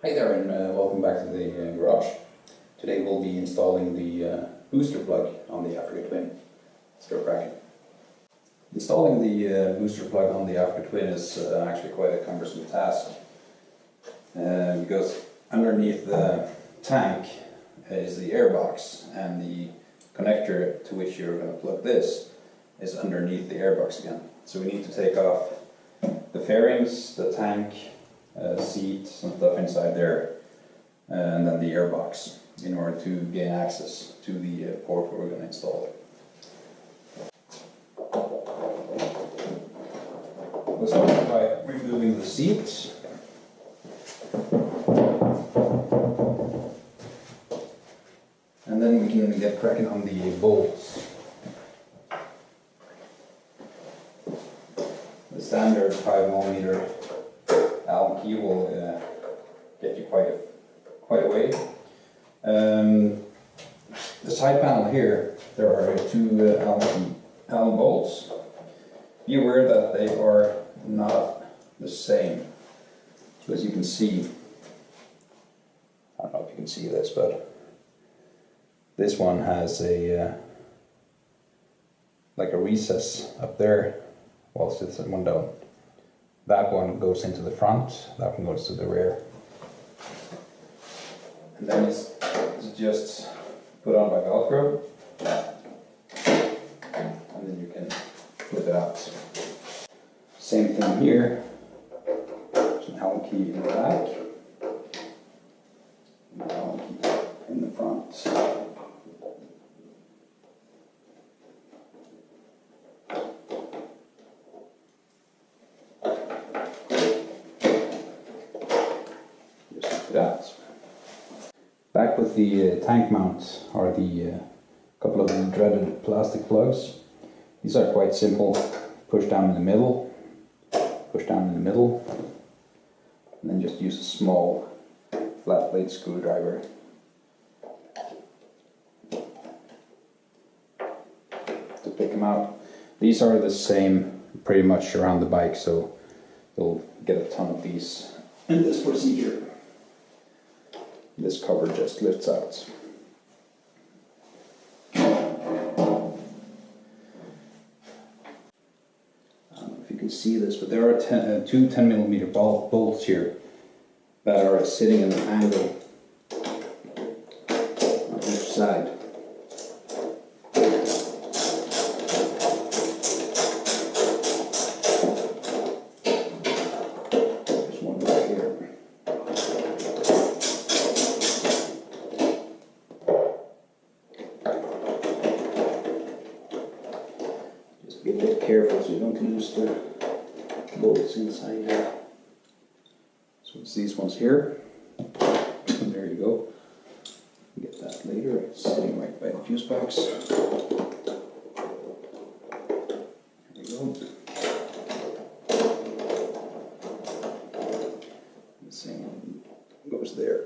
Hi there and welcome back to the garage. Today we'll be installing the booster plug on the Africa Twin. Let's go cracking. Installing the booster plug on the Africa Twin is actually quite a cumbersome task because underneath the tank is the airbox, and the connector to which you're going to plug this is underneath the airbox again. So we need to take off the fairings, the tank, seat, some stuff inside there, and then the airbox in order to gain access to the port where we're going to install it. We'll start by removing the seat. And then we can get cracking on the bolts. The standard 5mm Allen key will get you quite a way. The side panel here, there are two Allen bolts. Be aware that they are not the same. So as you can see, I don't know if you can see this, but this one has a like a recess up there, whilst it's one down. That one goes into the front, that one goes to the rear. And then it's just put on by Velcro, and then you can flip it out. Same thing here, there's an Allen key in the back, and an Allen key in the front. That. Back with the tank mount are the couple of the dreaded plastic plugs. These are quite simple. Push down in the middle, push down in the middle, and then just use a small flat blade screwdriver to pick them out. These are the same pretty much around the bike, so you'll get a ton of these in this procedure. This cover just lifts out. I don't know if you can see this, but there are two 10mm bolts here that are sitting in an angle on each side. There's one right here. Be a bit careful so you don't lose the bolts inside here. So it's these ones here. And there you go. Get that later. It's sitting right by the fuse box. There you go. The same one goes there.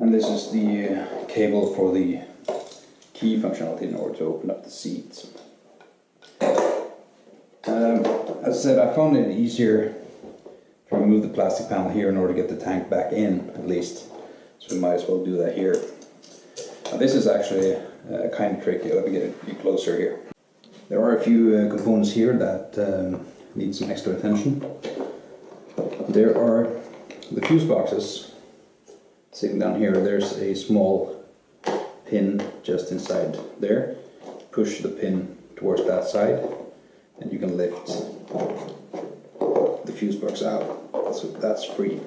And this is the cable for the key functionality in order to open up the seat. As I said, I found it easier to remove the plastic panel here in order to get the tank back in, at least. So we might as well do that here. Now this is actually kind of tricky. Let me get a bit closer here. There are a few components here that need some extra attention. There are the fuse boxes sitting down here. There's a small pin just inside there. Push the pin towards that side and you can lift the fuse box out. So that's free.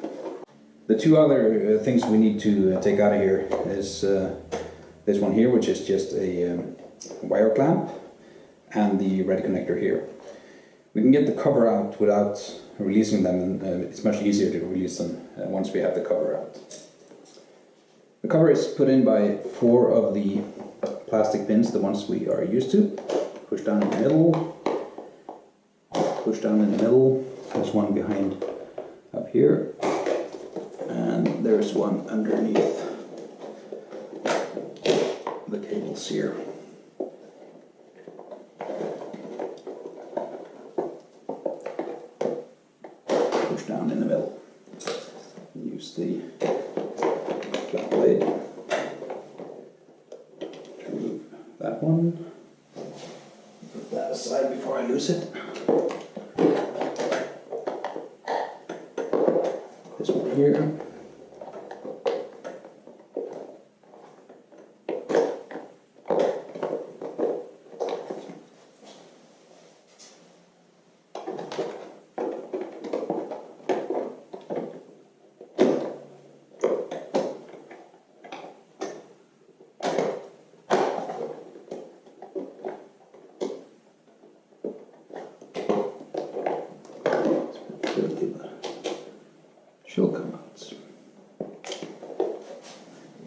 The two other things we need to take out of here is this one here, which is just a wire clamp, and the red connector here. We can get the cover out without releasing them, and it's much easier to release them once we have the cover out. The cover is put in by 4 of the plastic pins, the ones we are used to. Push down in the middle, push down in the middle. There's one behind up here, and there's one underneath the cables here. Push down in the middle. Use the flat blade to remove that one. Put that aside before I lose it. This one here. She'll come out. There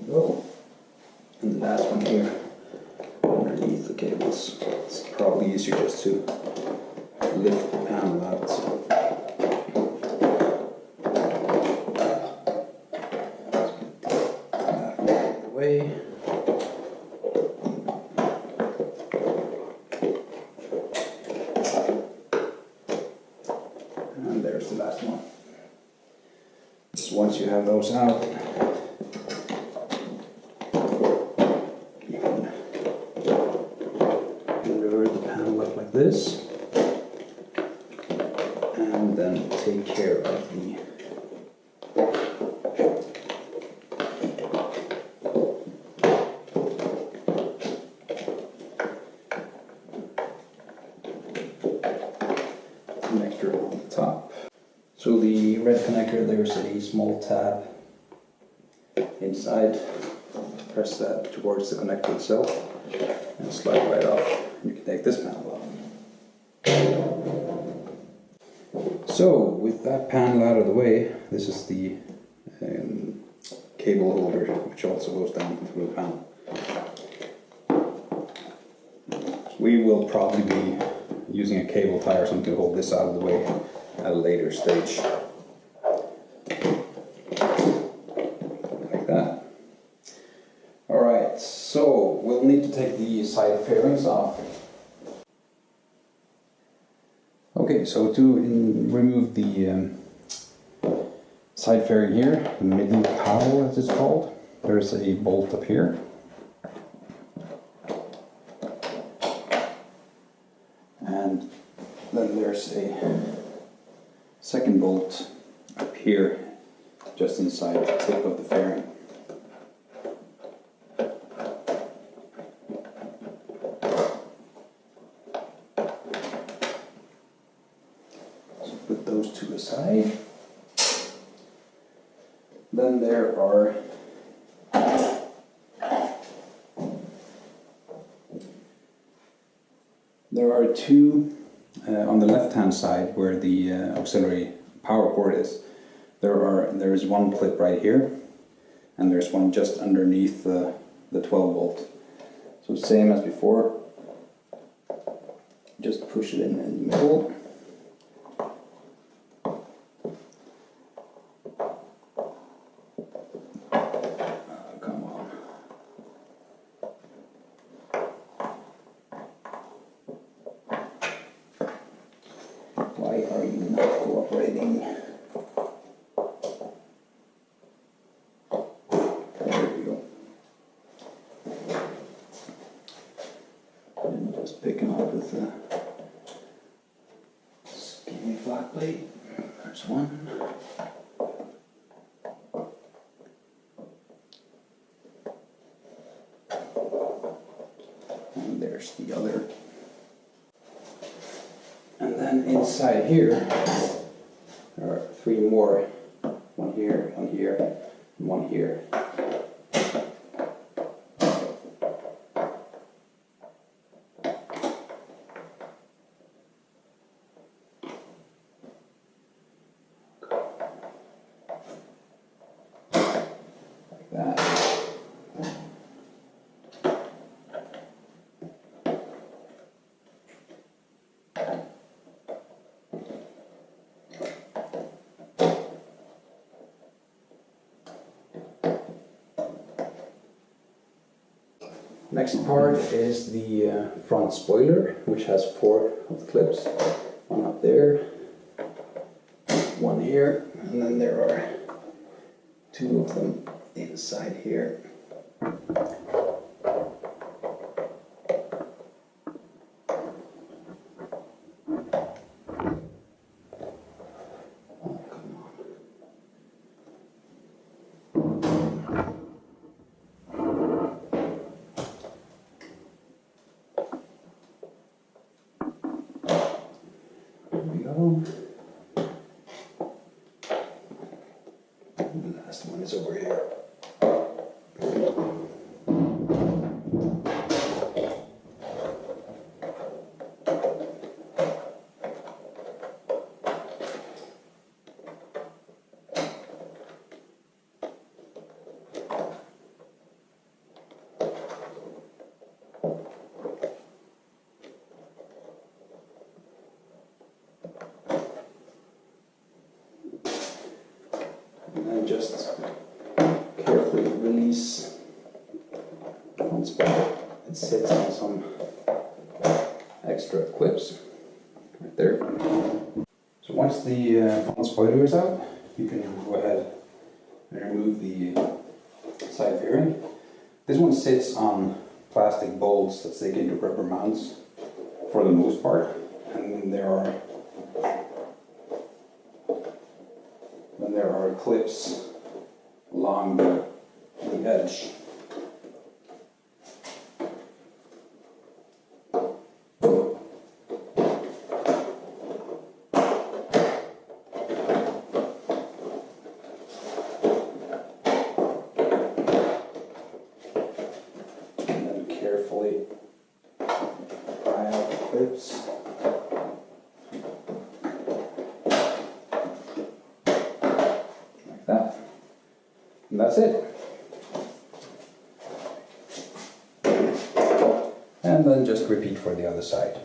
we go. And the last one here, underneath the cables. It's probably easier just to lift the panel out. That out of the way. And there's the last one. Once you have those out, you can lower the panel up like this, and then take care of the connector on the top. So the red connector, there's a small tab inside. Press that towards the connector itself and slide right off. You can take this panel off. So with that panel out of the way, this is the cable holder, which also goes down through the panel. We will probably be using a cable tie or something to hold this out of the way at a later stage. Like that. Alright, so we'll need to take the side fairings off. Okay, so to remove the side fairing here, the middle cowl as it's called, there's a bolt up here. And then there's a second bolt up here, just inside the tip of the fairing. So put those two aside. Then there are two on the left hand side where the auxiliary power port is. There is one clip right here, and there's one just underneath the 12 volt. So same as before, just push it in the middle. Come on. Why are you not cooperating? There we go. And just pick him up with a skinny flat blade. There's one. And there's the other. And then inside here, there are three more. One here, and one here. Like that. Next part is the front spoiler, which has 4 of the clips. One up there, one here, and then there are 2 of them inside here. The last one is over here. And then just carefully release the front spoiler. It sits on some extra clips right there. So once the front spoiler is out, you can go ahead and remove the side fairing. This one sits on plastic bolts that stick into rubber mounts for the most part, and then there are clips along the edge. And then carefully pry out the clips. And that's it. And then just repeat for the other side.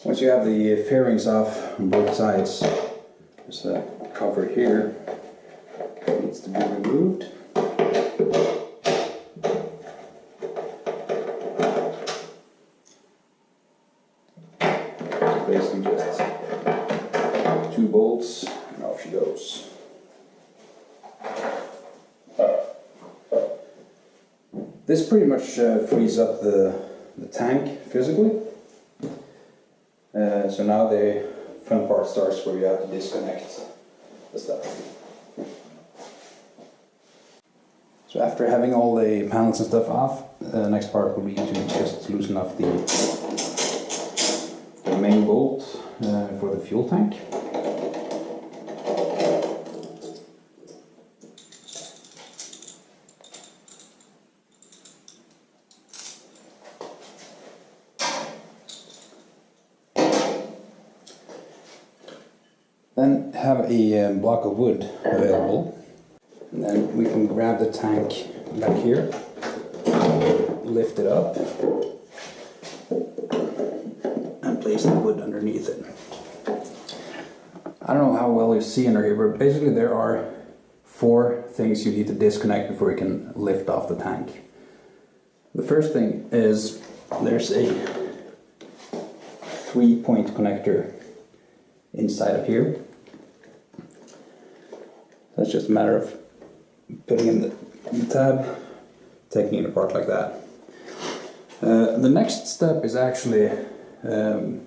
Once you have the fairings off on both sides, there's a cover here that needs to be removed. Basically just 2 bolts and off she goes. This pretty much frees up the tank physically. So now the fun part starts where you have to disconnect the stuff. So after having all the panels and stuff off, the next part will be to just loosen off the main bolt for the fuel tank. Then have a block of wood available, and then we can grab the tank back here, lift it up, and place the wood underneath it. I don't know how well you see under here, but basically there are 4 things you need to disconnect before you can lift off the tank. The first thing is there's a 3-point connector inside of here. That's just a matter of putting in the tab, taking it apart like that. The next step is actually the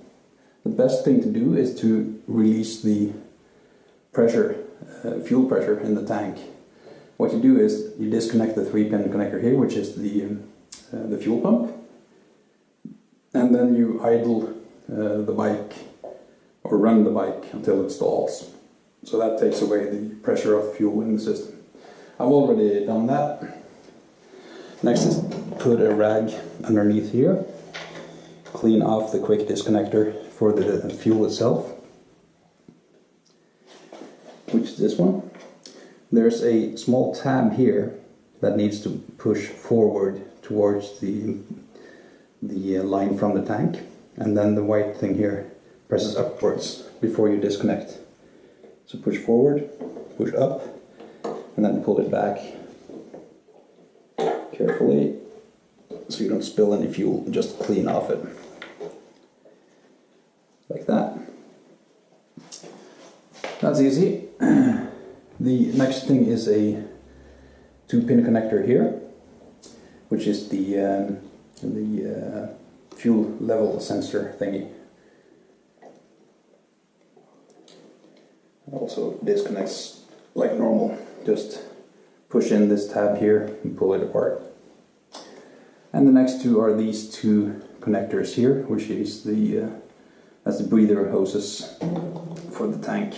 best thing to do is to release the pressure, fuel pressure in the tank. What you do is you disconnect the 3-pin connector here, which is the fuel pump, and then you idle the bike or run the bike until it stalls. So that takes away the pressure of fuel in the system. I've already done that. Next is put a rag underneath here, clean off the quick disconnector for the fuel itself, which is this one. There's a small tab here that needs to push forward towards the line from the tank, and then the white thing here presses upwards before you disconnect. So push forward, push up, and then pull it back carefully so you don't spill any fuel, just clean off it. Like that. That's easy. The next thing is a 2-pin connector here, which is the fuel level sensor thingy. Also disconnects like normal. Just push in this tab here and pull it apart. And the next 2 are these 2 connectors here, which is that's the breather hoses for the tank.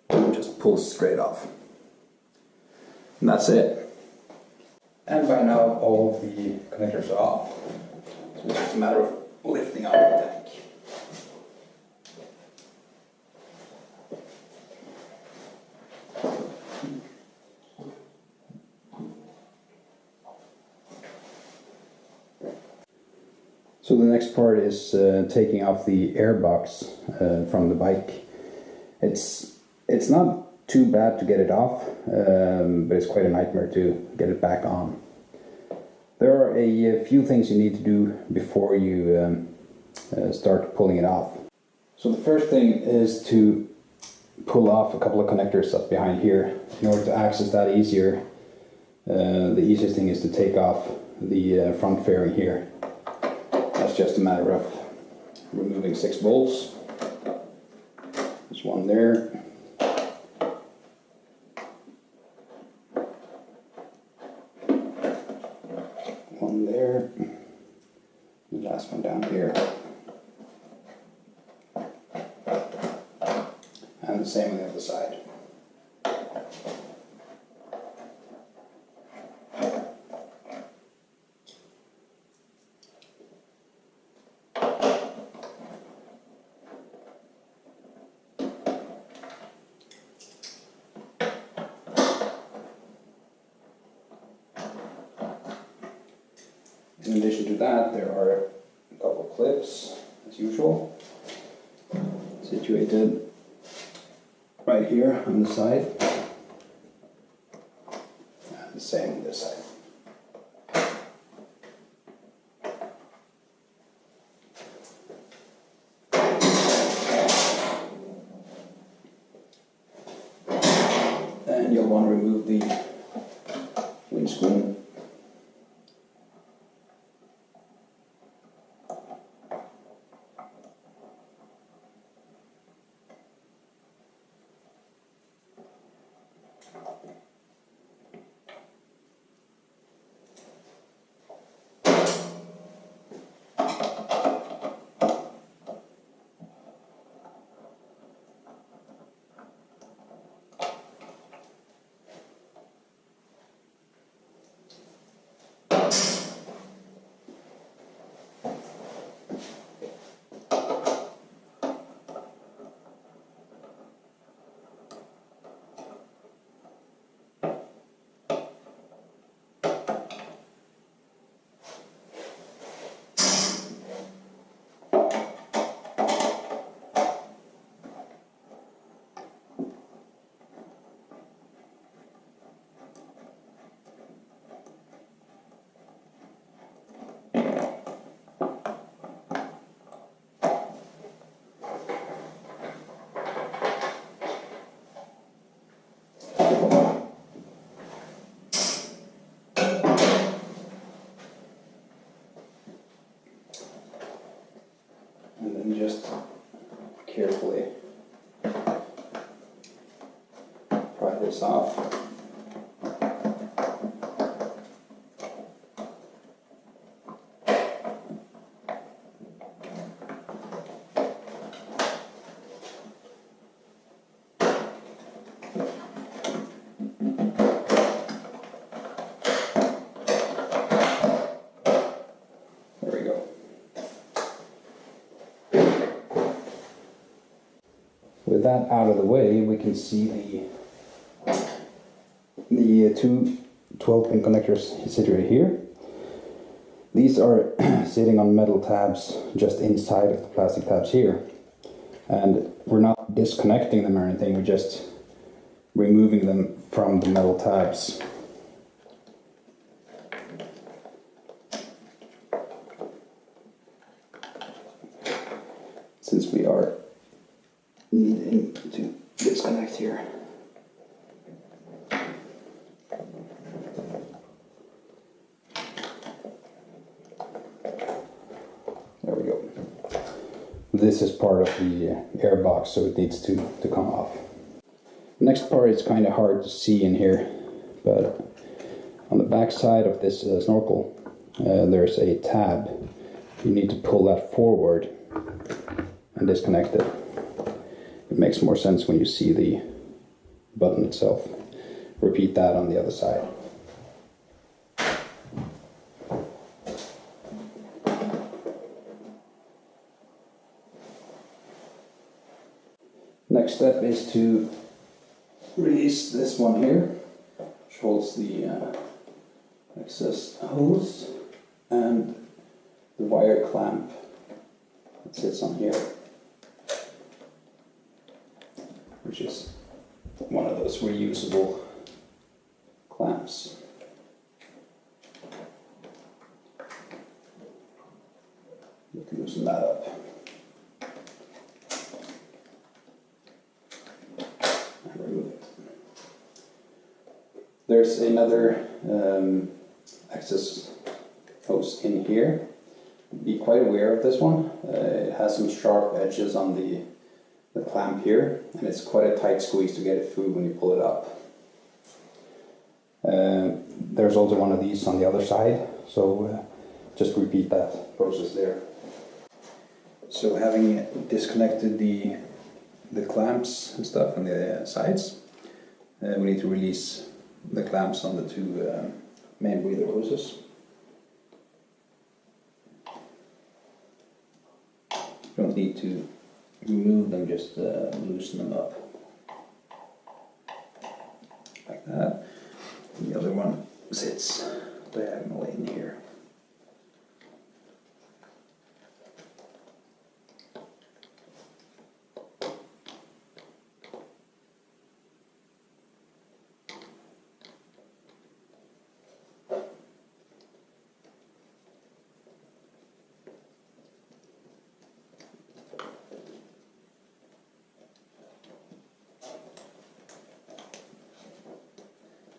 Just pulls straight off. And that's it. And by now all of the connectors are off. So it's just a matter of lifting out the tank. So the next part is taking off the airbox from the bike. It's not too bad to get it off, but it's quite a nightmare to get it back on. There are a few things you need to do before you start pulling it off. So the first thing is to pull off a couple of connectors up behind here. In order to access that easier, the easiest thing is to take off the front fairing here. That's just a matter of removing 6 bolts. There's one there. One there. The last one down here. And the same on the other side. In addition to that, there are a couple of clips, as usual, situated right here on the side, and the same on this side. And you'll want to remove the windscreen. this off. With that out of the way, we can see the two 12-pin connectors situated here. These are sitting on metal tabs just inside of the plastic tabs here. And we're not disconnecting them or anything, we're just removing them from the metal tabs. Since we are needing to disconnect here. There we go. This is part of the airbox, so it needs to come off. The next part is kind of hard to see in here, but on the back side of this snorkel there's a tab. You need to pull that forward and disconnect it. It makes more sense when you see the button itself. Repeat that on the other side. Next step is to release this one here, which holds the access hose and the wire clamp that sits on here, which is one of those reusable clamps. You can loosen that up. And remove it. There's another access hose in here. Be quite aware of this one. It has some sharp edges on the clamp here, and it's quite a tight squeeze to get it through when you pull it up. There's also one of these on the other side, so just repeat that process there. So having disconnected the clamps and stuff on the sides, we need to release the clamps on the two main breather hoses. You don't need to remove them, just loosen them up like that. And the other one sits diagonally in here.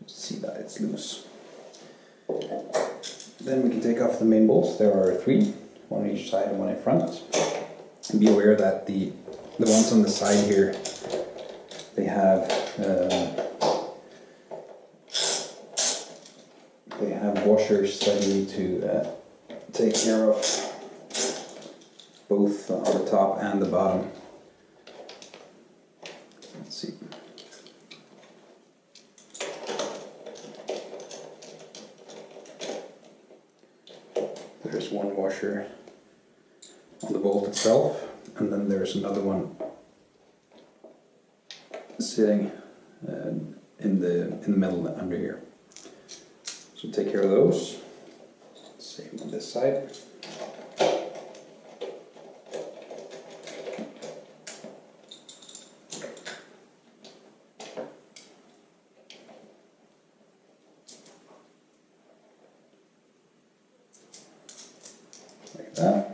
See that it's loose. Then we can take off the main bolts. There are 3, one on each side and one in front. And be aware that the ones on the side here, they have washers that you need to take care of, both on the top and the bottom. Let's see. There's one washer on the bolt itself, and then there's another one sitting in the middle under here. So take care of those. Same on this side. Like that.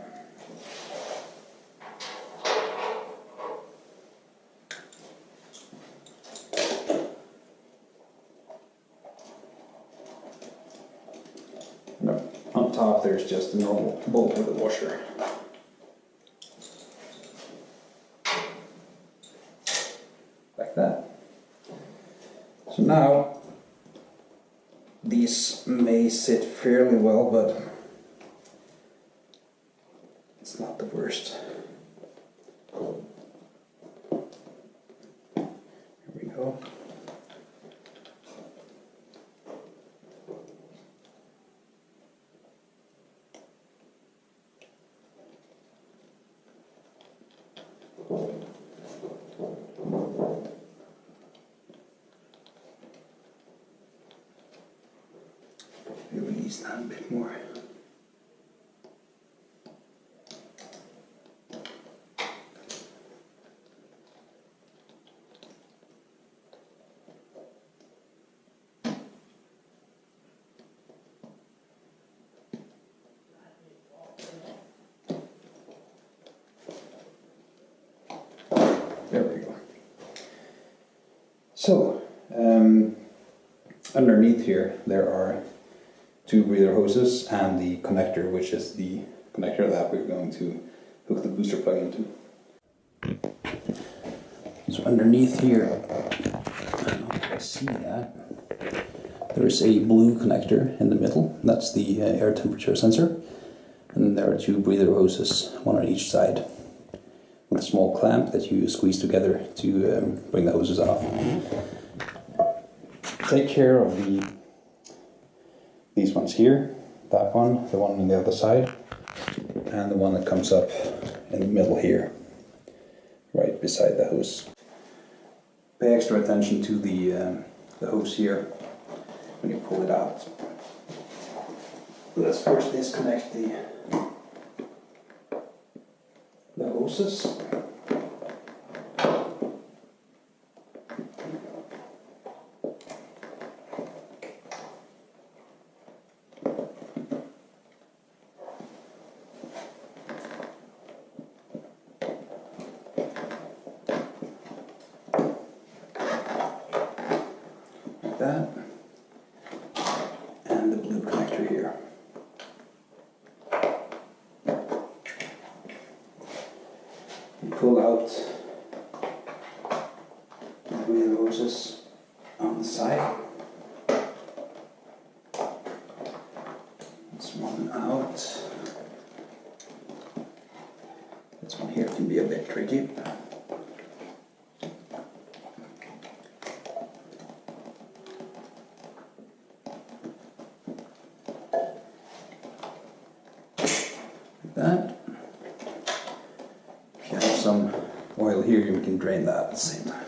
And on top there's just a normal bolt with a washer. Like that. So These may sit fairly well, but it's not the worst. Here we go. Release that a bit more. There we go. So, underneath here there are two breather hoses and the connector, which is the connector that we're going to hook the booster plug into. So underneath here, I don't know if I see that, there's a blue connector in the middle. That's the air temperature sensor. And then there are two breather hoses, one on each side, with a small clamp that you squeeze together to bring the hoses off. Take care of these ones here, that one, the one on the other side, and the one that comes up in the middle here, right beside the hose. Pay extra attention to the hose here when you pull it out. Let's first disconnect the hoses. That and the blue connector here. You pull out the breather hoses on the side. This one out. This one here can be a bit tricky. That. If you have some oil here, you can drain that at the same time.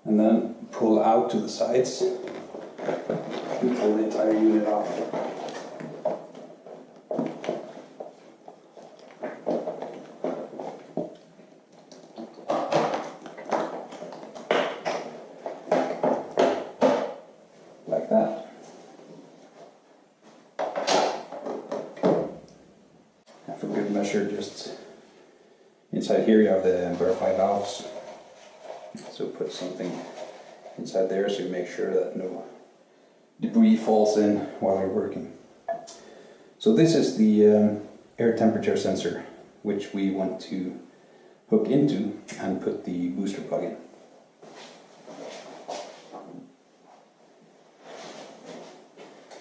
And then pull out to the sides and pull the entire unit off. Like that. For good measure, just inside here you have the butterfly valves, so put something inside there so you make sure that no debris falls in while you're working. So this is the air temperature sensor, which we want to hook into and put the booster plug in.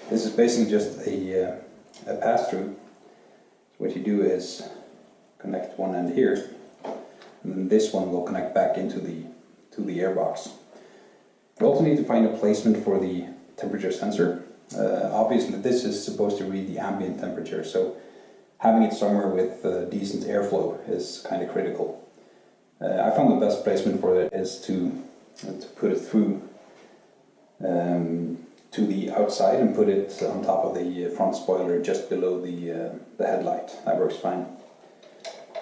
This is basically just a pass-through. What you do is connect one end here, and then this one will connect back into the airbox. You also need to find a placement for the temperature sensor. Obviously this is supposed to read the ambient temperature, so having it somewhere with decent airflow is kind of critical. I found the best placement for it is to put it through to the outside and put it on top of the front spoiler just below the headlight. That works fine.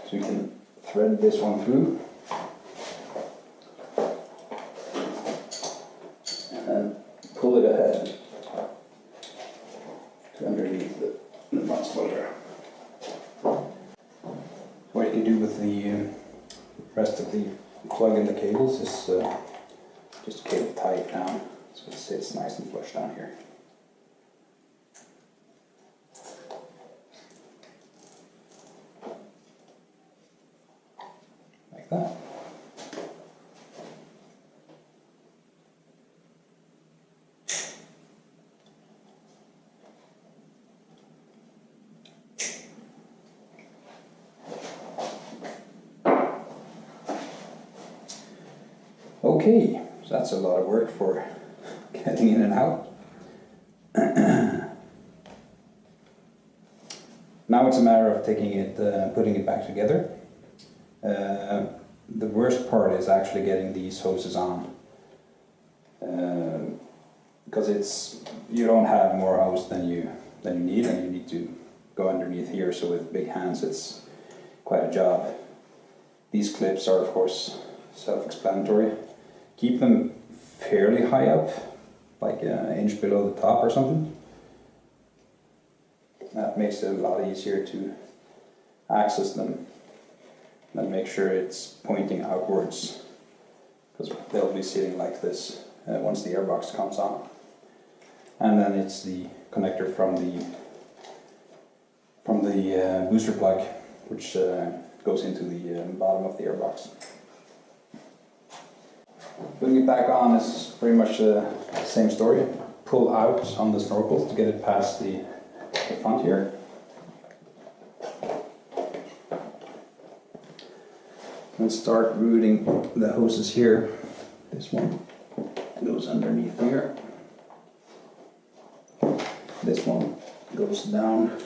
So you can thread this one through and then pull it ahead to underneath the front spoiler. What you can do with the rest of the plug in the cables is just cable tie it down so it sits nice and flush down here. Like that. Okay, so that's a lot of work for getting in and out. Now it's a matter of taking it, putting it back together. The worst part is actually getting these hoses on, because you don't have more hose than you need, and you need to go underneath here. So with big hands, it's quite a job. These clips are, of course, self-explanatory. Keep them fairly high up, like an inch below the top or something. That makes it a lot easier to access them. And make sure it's pointing outwards, because they'll be sitting like this once the airbox comes on. And then it's the connector from the booster plug, which goes into the bottom of the airbox. Putting it back on is pretty much the same story. Pull out on the snorkel to get it past the front here. And start routing the hoses here. This one goes underneath here. This one goes down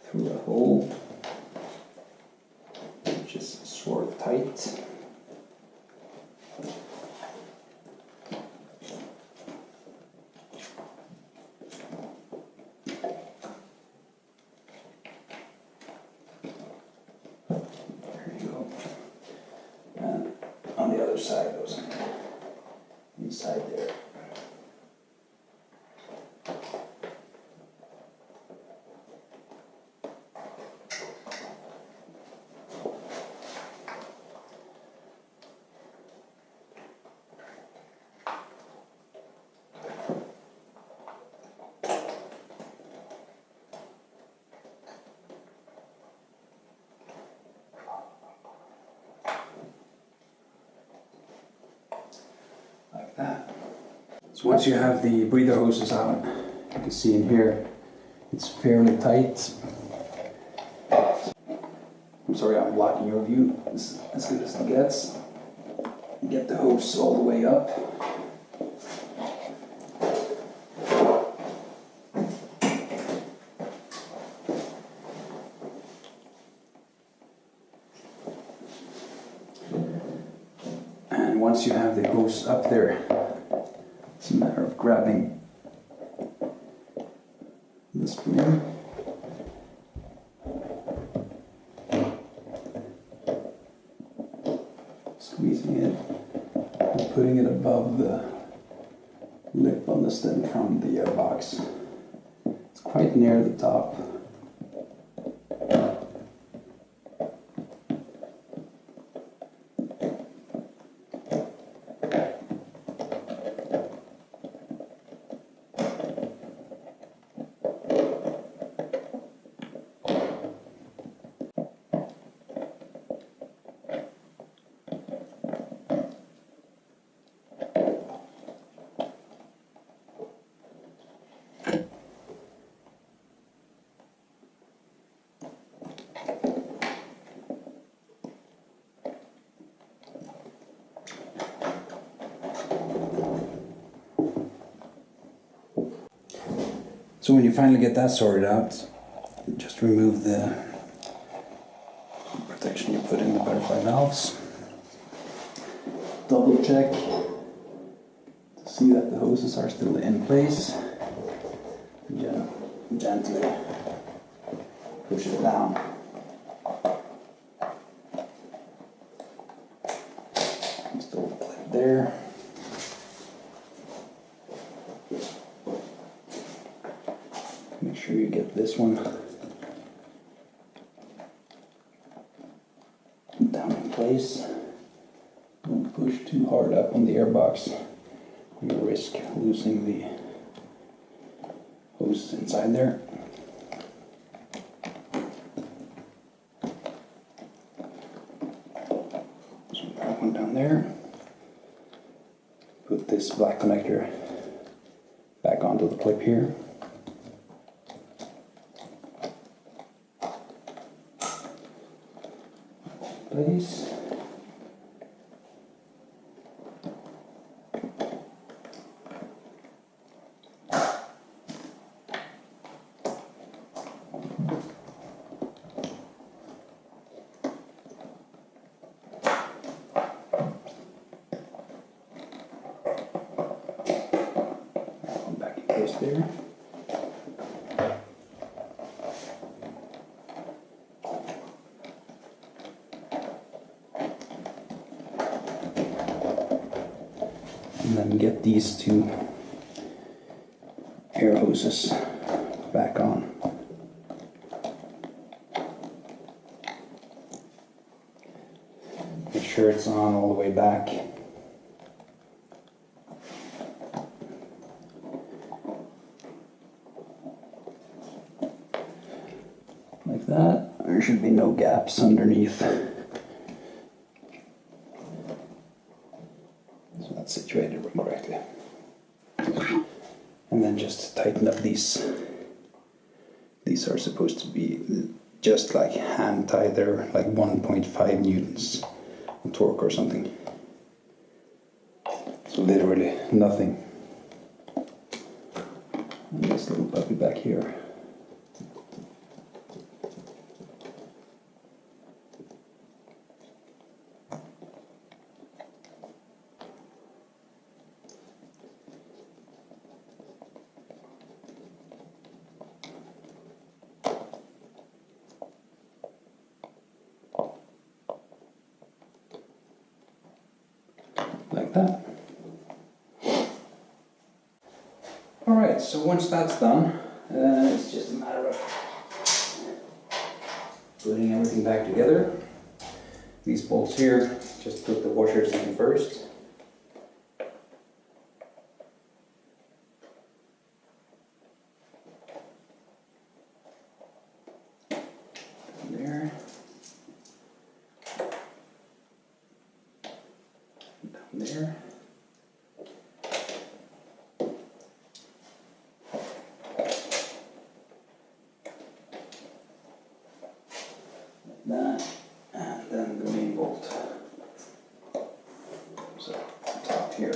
through a hole, which is sort of tight. On the other side goes inside there. Like that. So once you have the breather hoses out, you can see in here, it's fairly tight. I'm sorry I'm blocking your view. This is as good as it gets. Get the hose all the way up. And once you have the hose up there, it's a matter of grabbing the spring, squeezing it, and putting it above the lip on the stem from the airbox. It's quite near the top. So when you finally get that sorted out, just remove the protection you put in the butterfly valves. Double check to see that the hoses are still in place. And gently push it down. Install the clip there. Make sure you get this one down in place. Don't push too hard up on the airbox. You risk losing the hoses inside there. So that one down there. Put this black connector back onto the clip here. Place. space there. And then get these two air hoses back on. Make sure it's on all the way back. Like that. There should be no gaps underneath. So that's situated correctly. And then just tighten up these. These are supposed to be just like hand tied. They're like 1.5 newtons of torque or something. So literally nothing. And this little puppy back here. Like that. Alright, so once that's done, it's just a matter of putting everything back together. These bolts here, just put the washers in first. There. Down there. That, and then the main bolt. So, top here.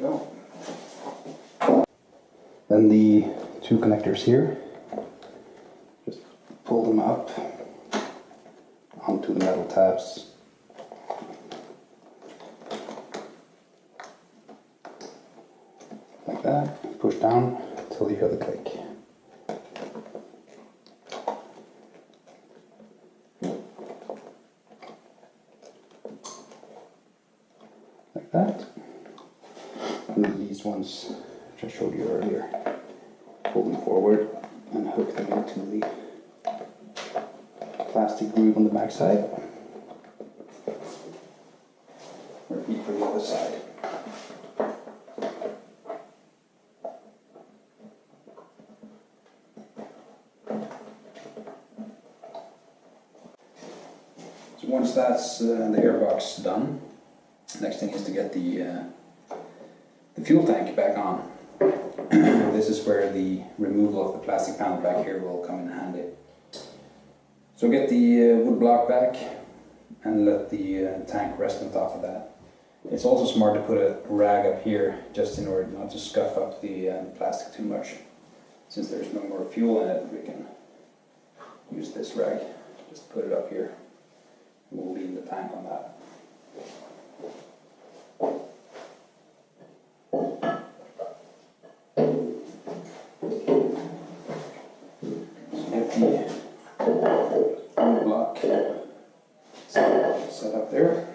Go. Then the two connectors here, just pull them up onto the metal tabs. Like that, push down until you hear the click. Like that. And then these ones, which I showed you earlier, pull them forward and hook them into the plastic groove on the back side. Repeat for the other side. So once that's the airbox done, next thing is to get the fuel tank back on. This is where the removal of the plastic panel back here will come in handy. So get the wood block back and let the tank rest on top of that. It's also smart to put a rag up here just in order not to scuff up the plastic too much. Since there's no more fuel in it, we can use this rag. Just put it up here and we'll leave the tank on that. Block set up there.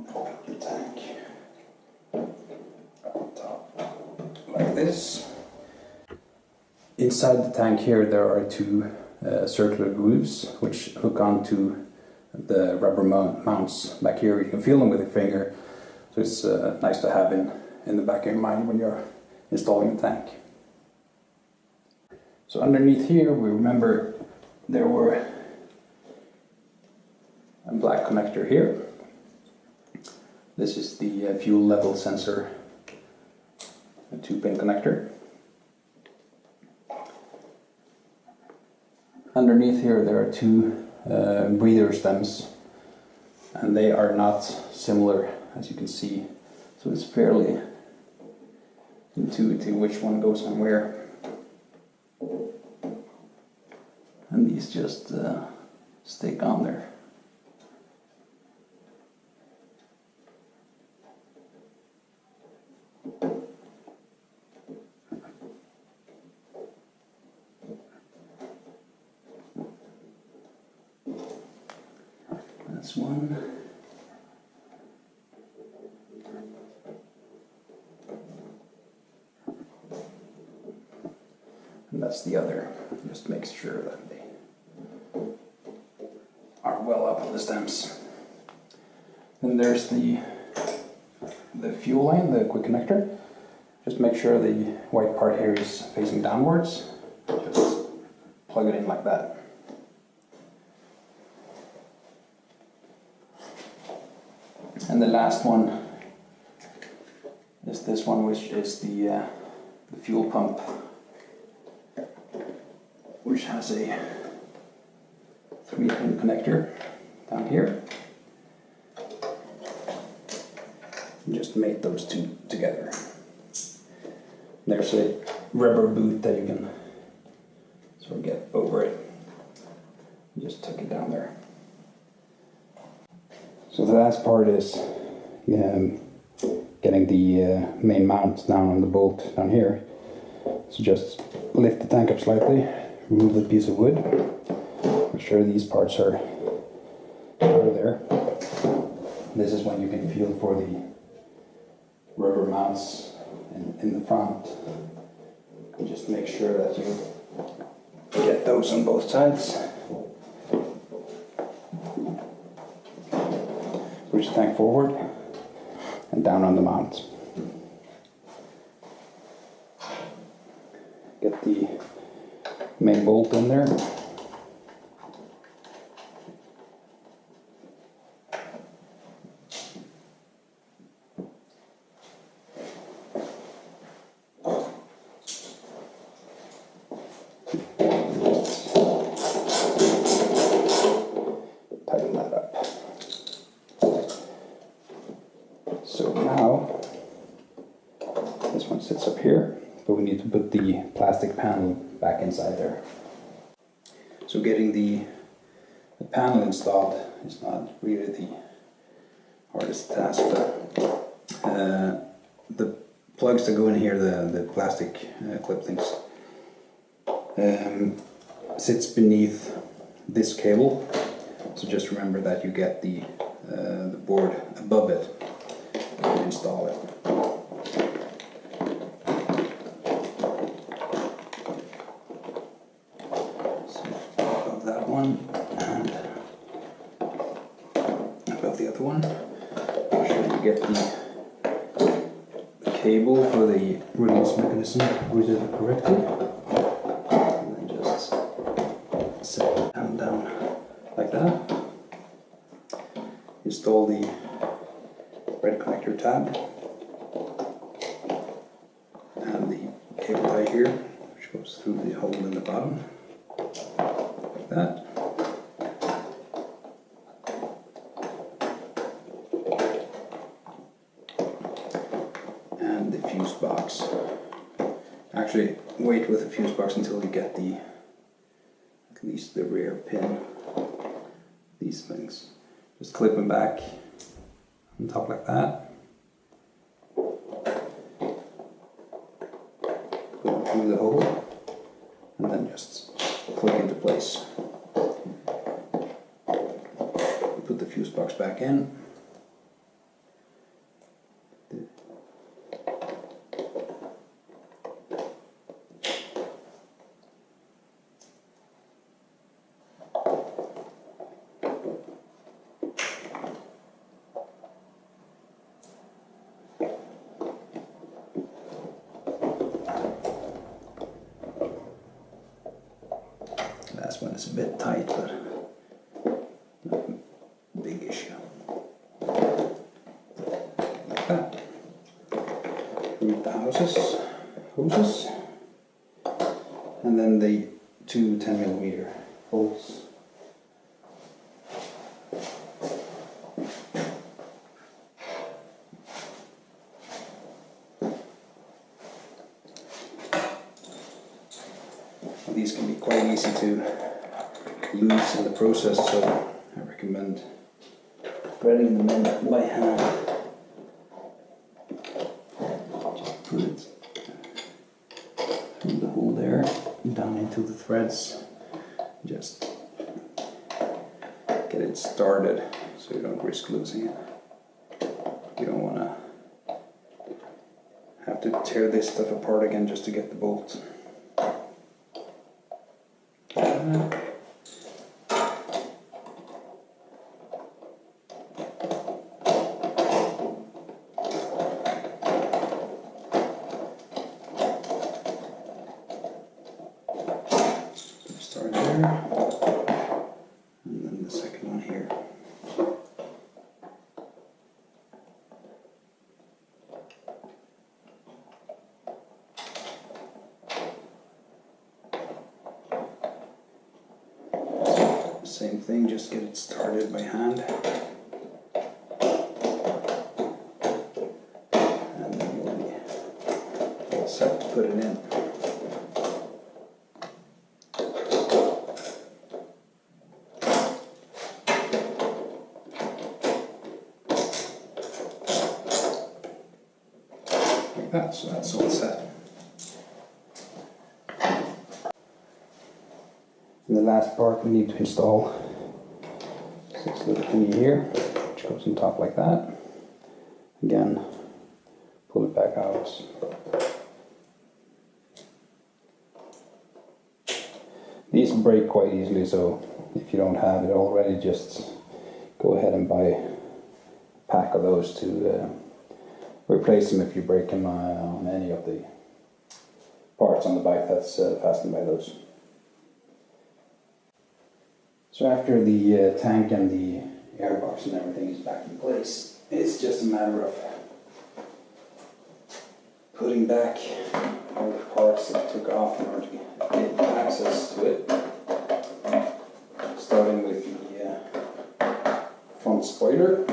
Pull up the tank. like this. Inside the tank here there are two circular grooves which hook onto the rubber mounts back here. You can feel them with your finger, so it's nice to have in the back of your mind when you're installing the tank. So underneath here, we remember there were a black connector here. This is the fuel level sensor, a 2-pin connector. Underneath here there are two breather stems, and they are not similar, as you can see, so it's fairly intuitive which one goes on where. And these just stick on there. That's one. And that's the other. Just make sure that they are well up on the stems. Then there's the fuel line, the quick connector. Just make sure the white part here is facing downwards. Just plug it in like that. And the last one is this one, which is the fuel pump, which has a 3-pin connector down here. And just mate those two together. There's a rubber boot that you can sort of get over it. Just tuck it down there. So the last part is getting the main mount down on the bolt down here. So just lift the tank up slightly, remove the piece of wood, make sure these parts are there. This is when you can feel for the rubber mounts in the front. And just make sure that you get those on both sides. Push the tank forward and down on the mount. Get the main bolt in there. Tighten that up. So now, this one sits up here, but we need to put the plastic panel back inside there. So getting the panel installed is not really the hardest task, but the plugs that go in here, the plastic clip things, sits beneath this cable. So just remember that you get the board above it and install it. So above that one and above the other one. Make sure you get the cable for the release mechanism routed correctly. And then just set the panel down like that. Install the red connector tab and the cable tie here, which goes through the hole in the bottom, like that. And the fuse box. Actually, wait with the fuse box until you get at least the rear pin. These things. Just clip them back on top like that. Put them through the hole and then just click into place. Put the fuse box back in. one is a bit tight, but not a big issue. Like that. Remove the hoses, and then the two 10mm bolts. These can be quite easy to use in the process, so I recommend threading them in by hand. Just put it through the hole there, down into the threads. Just get it started so you don't risk losing it. You don't want to have to tear this stuff apart again just to get the bolt. Start there, and then the second one here. Same thing, just get it started by hand. And then you'll be all set to put it in. Like that, so that's all set. And the last part we need to install is this little thingy here, which goes on top like that. Again, pull it back out. These break quite easily, so if you don't have it already, just go ahead and buy a pack of those to replace them if you break them on any of the parts on the bike that's fastened by those. So after the tank and the airbox and everything is back in place, it's just a matter of putting back all the parts that took off in order to get access to it. Starting with the front spoiler.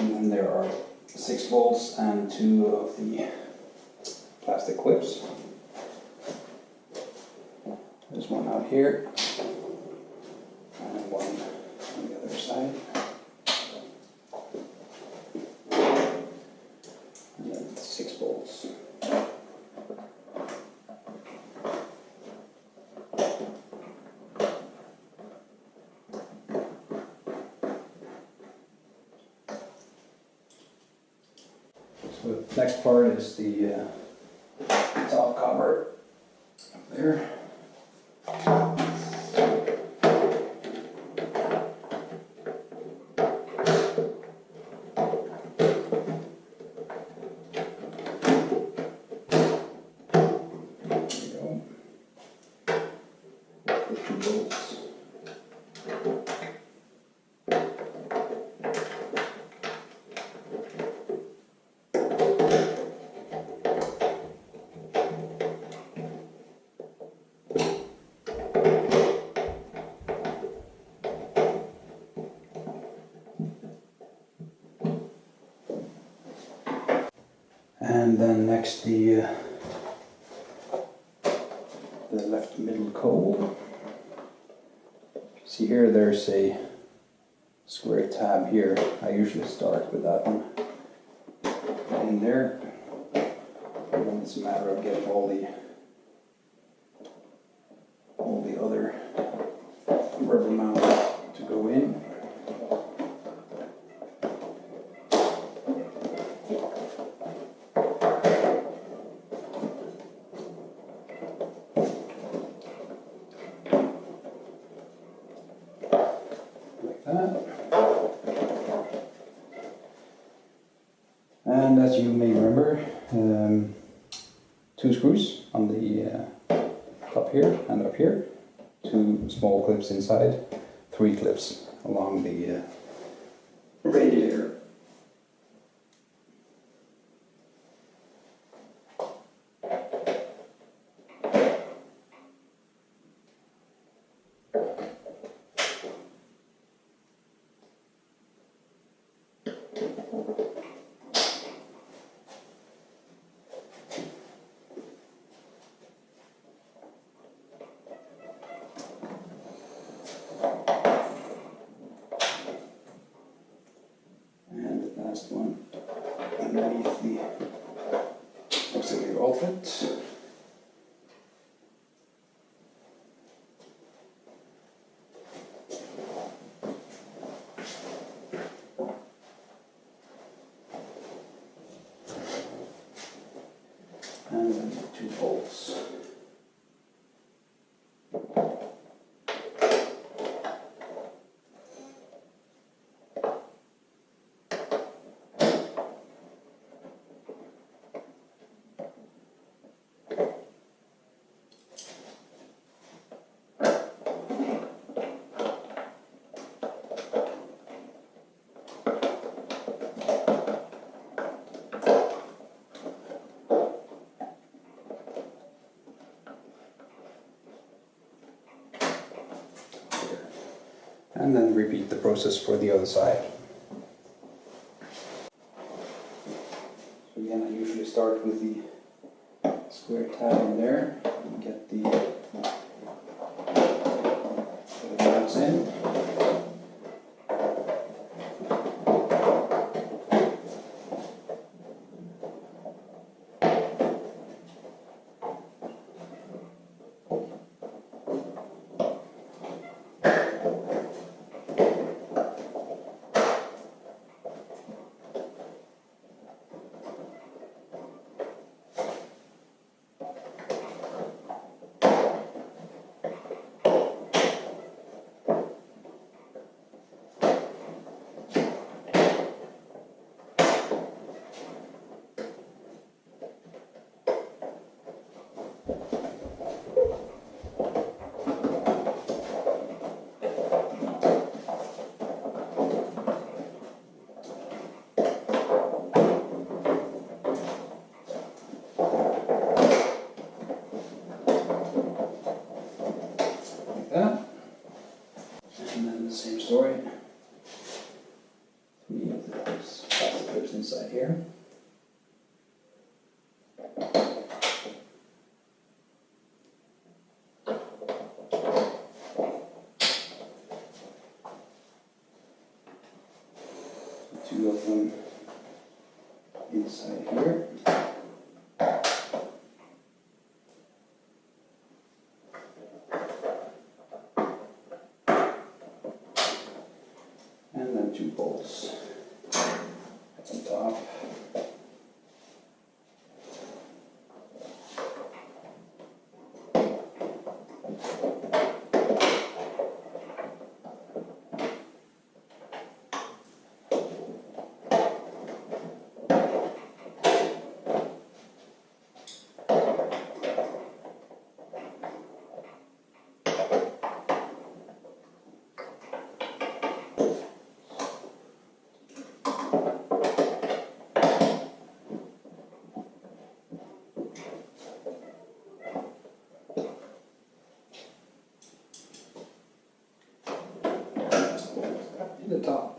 And then there are 6 bolts and 2 of the plastic clips. There's one out here and one on the other side. And then 6 bolts. So the next part is the top cover up there. And then next the left middle cowl. See here, there's a square tab here. I usually start with that one in there. And then it's a matter of getting all the other rubber mounts to go in. you may remember, 2 screws on the top here and up here, 2 small clips inside, 3 clips along the radiator. Last one underneath the auxiliary outlet. And then 2 bolts. And then repeat the process for the other side. So again, I usually start with the square tab in there and get the nuts in. And then the same story. 3 of the plastic clips inside here. Two of them inside here. And then 2 bolts on top. The top.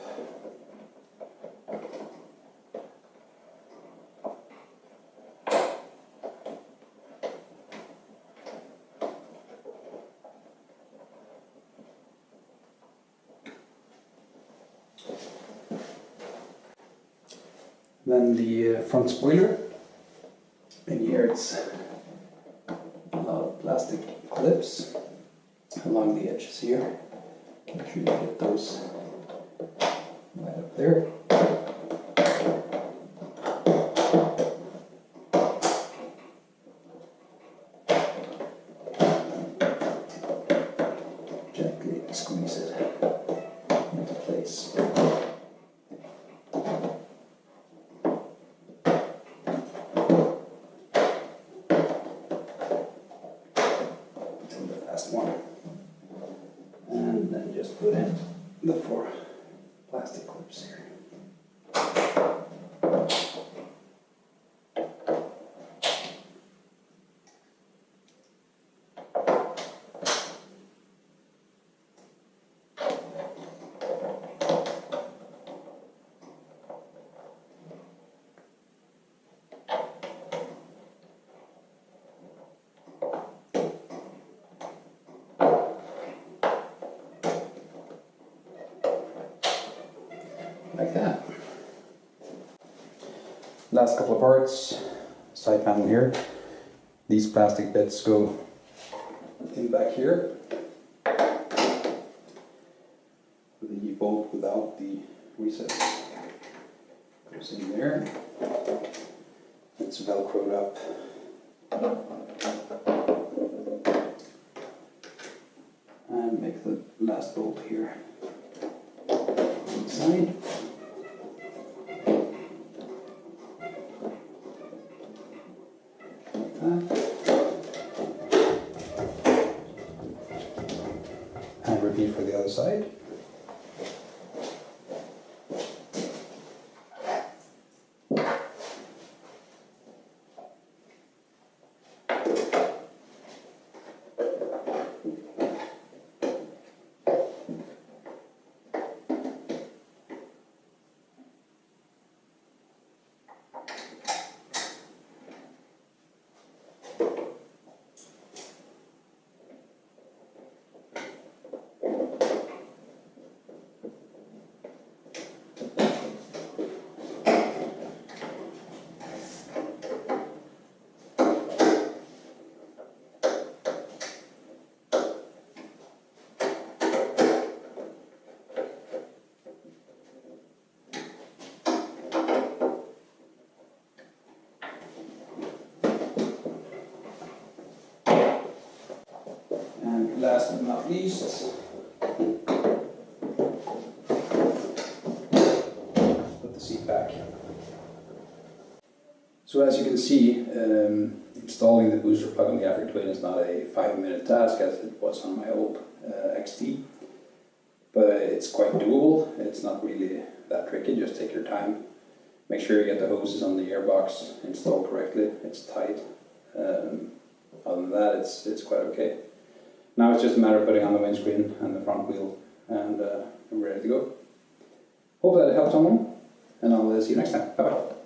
Then the front spoiler. And here it's a lot of plastic clips along the edges here. Make sure you get those right up there. Gently squeeze it into place. and then just put in the 4 plastic clips here. Like that. Last couple of parts, side panel here. These plastic bits go in back here. The bolt without the recess goes in there. It's velcroed up. And make the last bolt here inside. And repeat for the other side. Last but not least, put the seat back. So as you can see, installing the booster plug on the After Twin is not a 5-minute task as it was on my old XT, but it's quite doable. It's not really that tricky, just take your time. Make sure you get the hoses on the airbox installed correctly, it's tight. Other than that, it's quite okay. Now it's just a matter of putting on the windscreen and the front wheel, and we're ready to go. Hope that helped someone, and I'll see you next time. Bye bye.